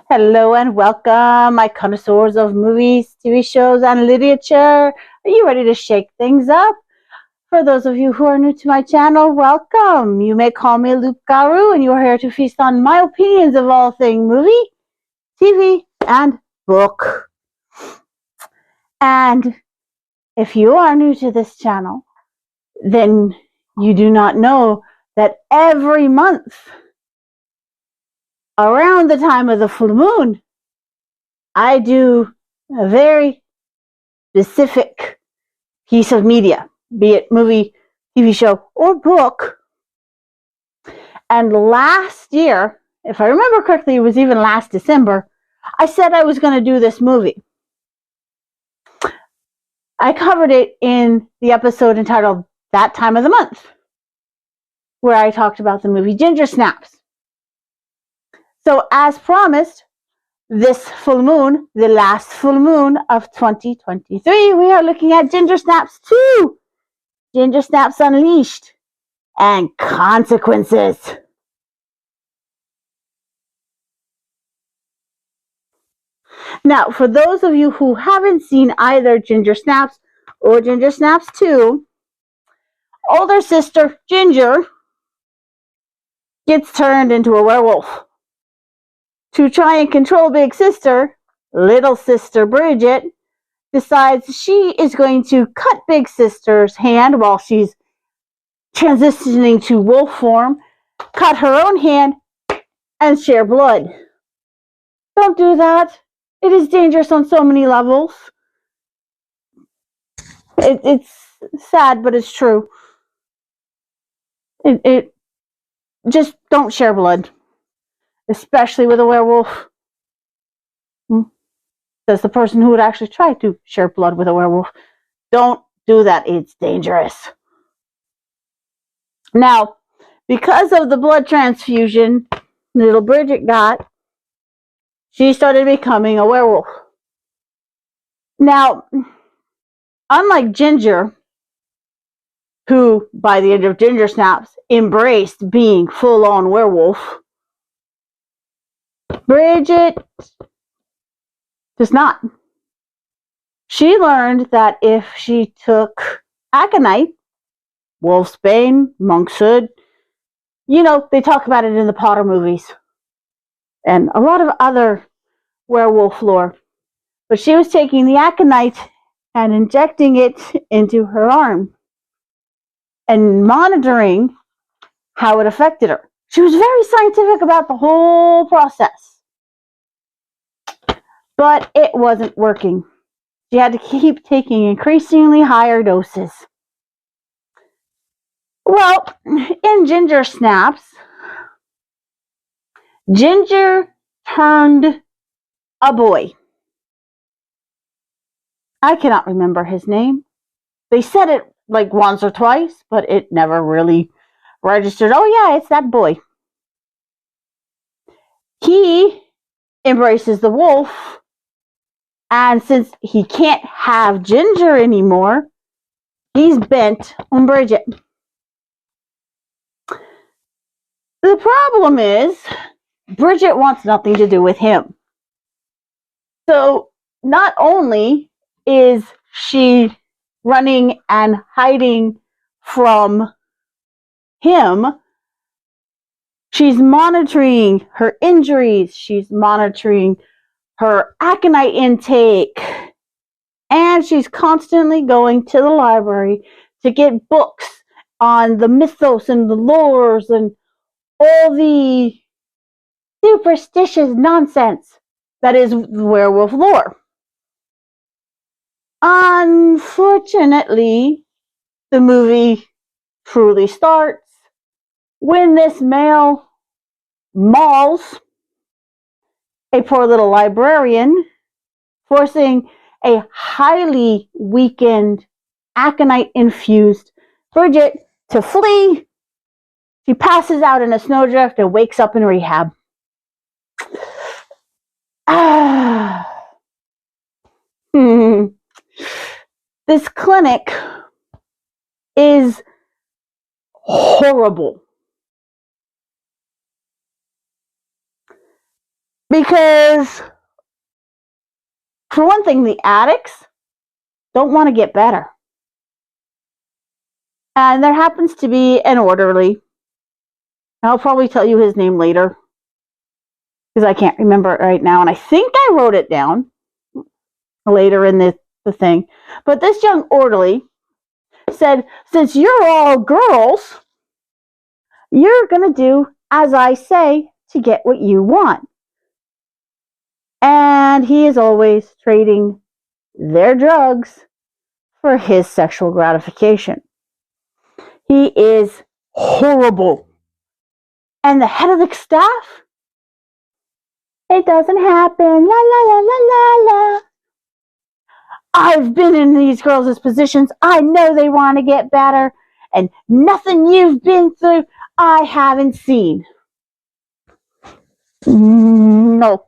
Hello and welcome, my connoisseurs of movies, TV shows, and literature. Are you ready to shake things up? For those of you who are new to my channel, welcome. You may call me Luke Garu, and you're here to feast on my opinions of all things movie, TV, and book. And if you are new to this channel, then you do not know that every month, around the time of the full moon, I do a very specific piece of media, be it movie, TV show, or book. And last year, if I remember correctly, it was even last December, I said I was going to do this movie. I covered it in the episode entitled That Time of the Month, where I talked about the movie Ginger Snaps. So as promised, this full moon, the last full moon of 2023, we are looking at Ginger Snaps 2, Ginger Snaps Unleashed, and Consequences. Now, for those of you who haven't seen either Ginger Snaps or Ginger Snaps 2, older sister Ginger gets turned into a werewolf. To try and control big sister, little sister Bridget decides she is going to cut big sister's hand while she's transitioning to wolf form, cut her own hand, and share blood. Don't do that. It is dangerous on so many levels. It's sad, but it's true. It just don't share blood, especially with a werewolf. Says the person who would actually try to share blood with a werewolf. Don't do that. It's dangerous. Now, because of the blood transfusion little Bridget got, she started becoming a werewolf. Now, unlike Ginger, who by the end of Ginger Snaps embraced being full-on werewolf, Bridget does not. She learned that if she took aconite, wolfsbane, monkshood, they talk about it in the Potter movies and a lot of other werewolf lore. But she was taking the aconite and injecting it into her arm and monitoring how it affected her. She was very scientific about the whole process. But it wasn't working. She had to keep taking increasingly higher doses. Well, in Ginger Snaps, Ginger turned a boy. I cannot remember his name. They said it like once or twice, but it never really registered. Oh yeah, it's that boy. He embraces the wolf, and since he can't have Ginger anymore, he's bent on Bridget. The problem is, Bridget wants nothing to do with him. So not only is she running and hiding from him, she's monitoring her injuries, she's monitoring her aconite intake, and she's constantly going to the library to get books on the mythos and the lores and all the superstitious nonsense that is werewolf lore. Unfortunately, the movie truly starts when this male mauls a poor little librarian, forcing a highly weakened, aconite-infused Bridget to flee. She passes out in a snowdrift and wakes up in rehab. This clinic is horrible. Because, for one thing, the addicts don't want to get better. And there happens to be an orderly. I'll probably tell you his name later, because I can't remember it right now. And I think I wrote it down later in the thing. But this young orderly said, since you're all girls, you're going to do as I say to get what you want. And he is always trading their drugs for his sexual gratification. He is horrible. And the head of the staff, it doesn't happen, la la la la la la. I've been in these girls' positions. I know they want to get better. And nothing you've been through, I haven't seen. No.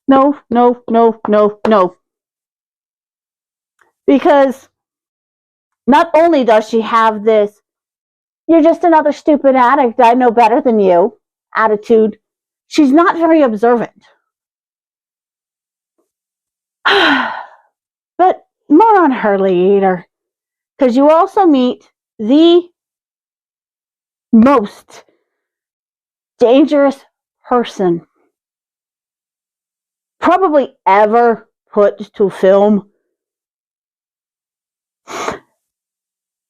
No, no, no, no, no. Because not only does she have this, you're just another stupid addict, I know better than you, attitude, she's not very observant. But more on her later. Because you also meet the most dangerous person probably ever put to film,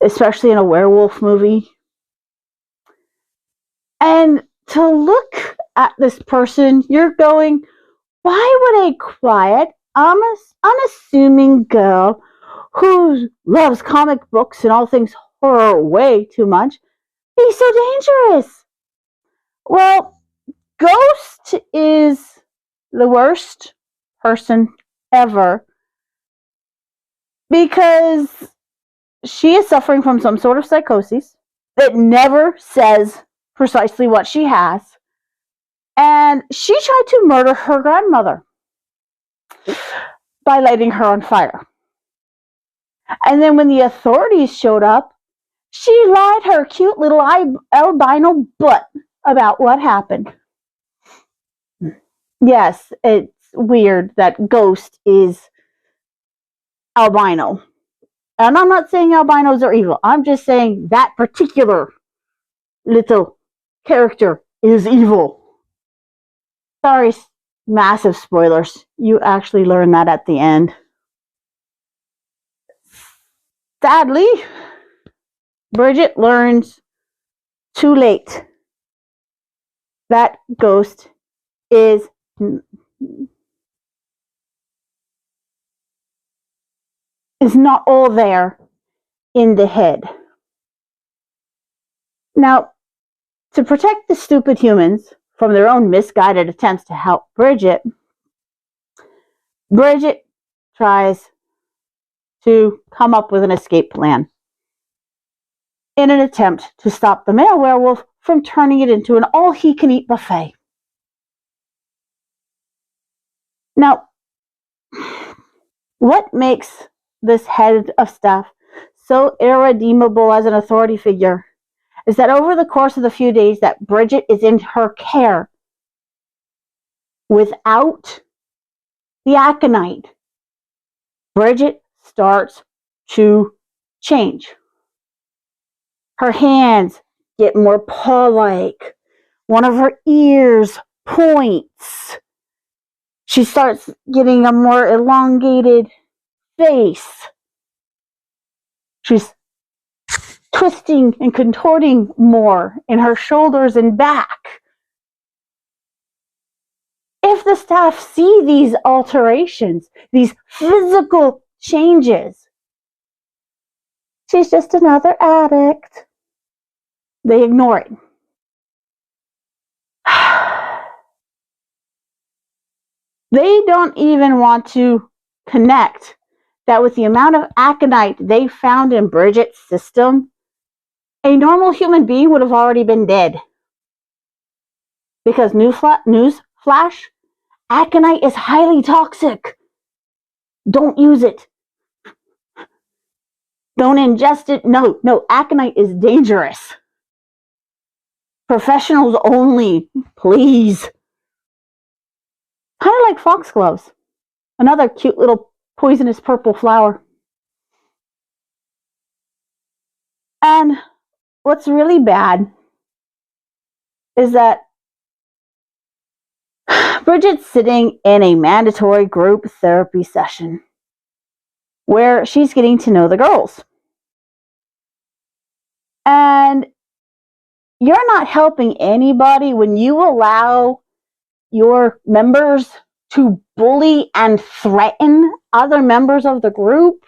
especially in a werewolf movie. And to look at this person, you're going, why would a quiet, unassuming girl who loves comic books and all things horror way too much be so dangerous? Well, Ghost is the worst person ever, because she is suffering from some sort of psychosis that never says precisely what she has, and she tried to murder her grandmother by lighting her on fire. And then when the authorities showed up, she lied her cute little albino butt about what happened. Yes, it's weird that Ghost is albino. And I'm not saying albinos are evil. I'm just saying that particular little character is evil. Sorry, massive spoilers. You actually learn that at the end. Sadly, Bridget learns too late that Ghost is not all there in the head. Now, to protect the stupid humans from their own misguided attempts to help Bridget tries to come up with an escape plan in an attempt to stop the male werewolf from turning it into an all-he-can-eat buffet. Now, what makes this head of staff so irredeemable as an authority figure is that over the course of the few days that Bridget is in her care, without the aconite, Bridget starts to change. Her hands get more paw-like. One of her ears points. She starts getting a more elongated face. She's twisting and contorting more in her shoulders and back. If the staff see these alterations, these physical changes, she's just another addict. They ignore it. They don't even want to connect that with the amount of aconite they found in Bridget's system, a normal human being would have already been dead. Because newsflash, aconite is highly toxic. Don't use it. Don't ingest it. No, aconite is dangerous. Professionals only, please. like foxgloves, another cute little poisonous purple flower. And what's really bad is that Bridget's sitting in a mandatory group therapy session where she's getting to know the girls. And you're not helping anybody when you allow your members to bully and threaten other members of the group.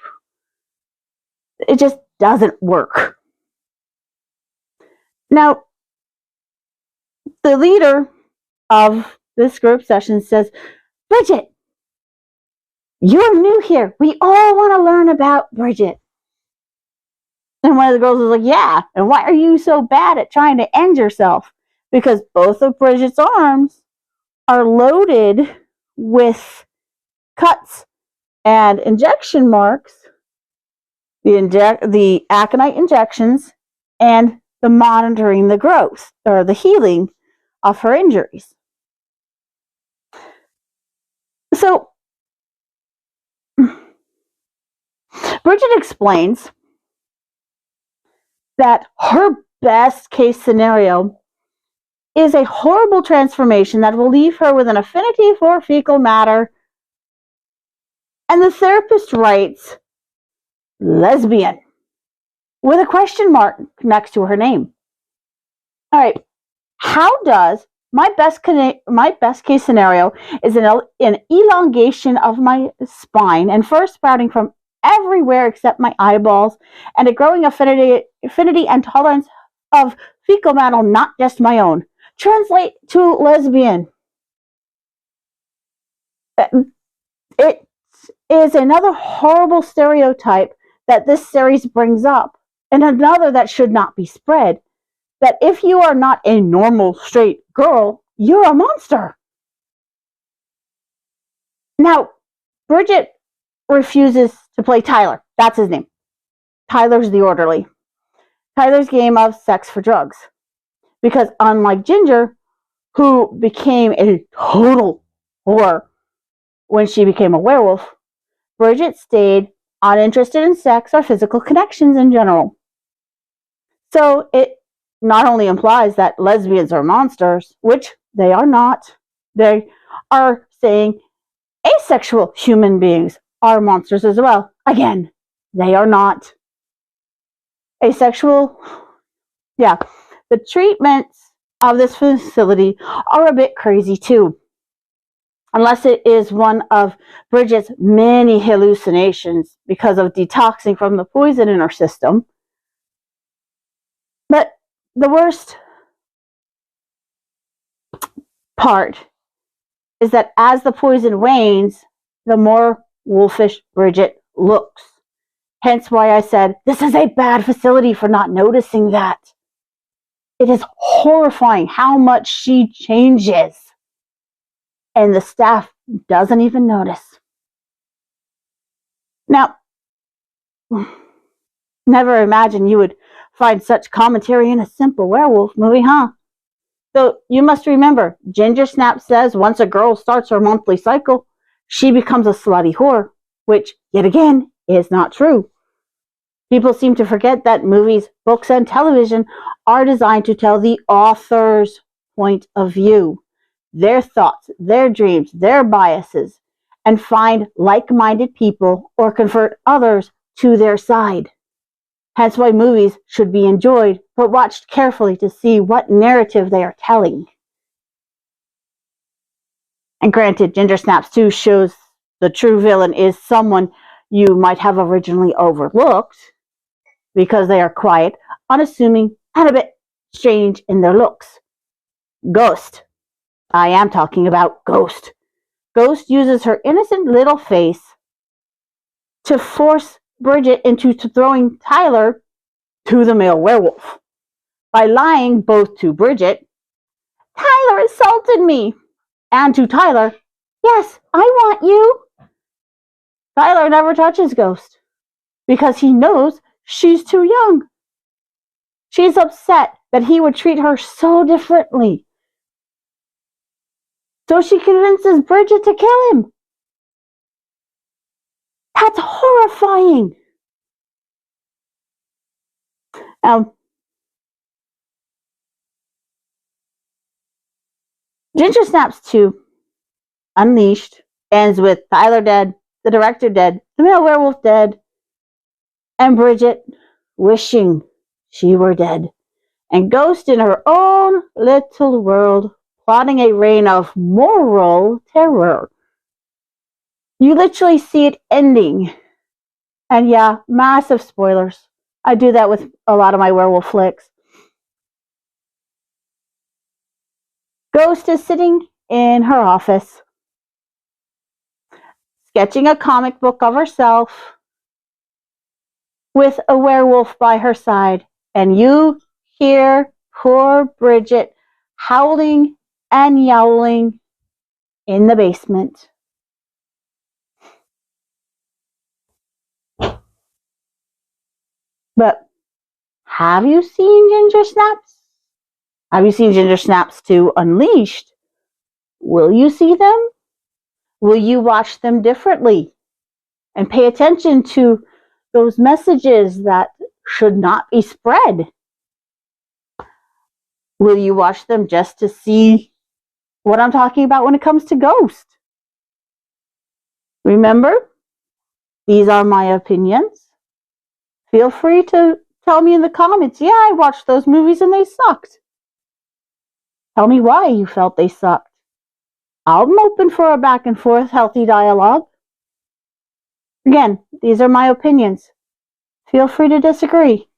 It just doesn't work. Now, the leader of this group session says, Bridget, you're new here. We all want to learn about Bridget. And one of the girls was like, yeah, and why are you so bad at trying to end yourself? Because both of Bridget's arms are loaded with cuts and injection marks, the aconite injections, and the monitoring the growth or the healing of her injuries. So Bridget explains that her best case scenario is a horrible transformation that will leave her with an affinity for fecal matter. And the therapist writes, lesbian, with a question mark next to her name. All right, how does my best case scenario is an elongation of my spine and fur sprouting from everywhere except my eyeballs, and a growing affinity and tolerance of fecal matter, not just my own. Translate to lesbian. It is another horrible stereotype that this series brings up, and another that should not be spread, that if you are not a normal straight girl, you're a monster. Now, Bridget refuses to play Tyler. That's his name. Tyler's the orderly. Tyler's game of sex for drugs. Because unlike Ginger, who became a total whore when she became a werewolf, Bridget stayed uninterested in sex or physical connections in general. So it not only implies that lesbians are monsters, which they are not, they are saying asexual human beings are monsters as well. Again, they are not. Asexual, yeah. The treatments of this facility are a bit crazy too. Unless it is one of Bridget's many hallucinations because of detoxing from the poison in her system. But the worst part is that as the poison wanes, the more wolfish Bridget looks. Hence why I said, this is a bad facility for not noticing that. It is horrifying how much she changes. And the staff doesn't even notice. Now, never imagine you would find such commentary in a simple werewolf movie, huh? So you must remember, Ginger Snap says once a girl starts her monthly cycle, she becomes a slutty whore, which, yet again, is not true. People seem to forget that movies, books, and television are designed to tell the author's point of view, their thoughts, their dreams, their biases, and find like-minded people or convert others to their side. Hence why movies should be enjoyed, but watched carefully to see what narrative they are telling. And granted, Ginger Snaps 2 shows the true villain is someone you might have originally overlooked because they are quiet, unassuming, and a bit strange in their looks. Ghost. I am talking about Ghost. Ghost uses her innocent little face to force Bridget into throwing Tyler to the male werewolf by lying both to Bridget, Tyler assaulted me, and to Tyler, yes, I want you. Tyler never touches Ghost because he knows she's too young. She's upset that he would treat her so differently. So she convinces Bridget to kill him. That's horrifying. Ginger Snaps 2, Unleashed, ends with Tyler dead, the director dead, the male werewolf dead, and Bridget wishing she were dead, and Ghost in her own little world, plotting a reign of moral terror. You literally see it ending. And yeah, massive spoilers. I do that with a lot of my werewolf flicks. Ghost is sitting in her office, sketching a comic book of herself with a werewolf by her side. And you hear poor Bridget howling and yowling in the basement. But have you seen Ginger Snaps? Have you seen Ginger Snaps 2 Unleashed? Will you see them? Will you watch them differently? And pay attention to those messages that should not be spread? Will you watch them just to see what I'm talking about when it comes to Ghost? Remember, these are my opinions. Feel free to tell me in the comments, yeah, I watched those movies and they sucked. Tell me why you felt they sucked. I'm open for a back and forth healthy dialogue. Again, these are my opinions. Feel free to disagree.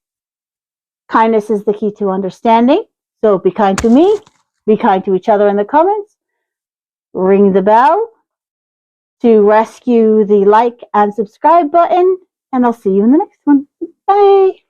Kindness is the key to understanding. So be kind to me. Be kind to each other in the comments. Ring the bell to rescue the like and subscribe button. And I'll see you in the next one. Bye.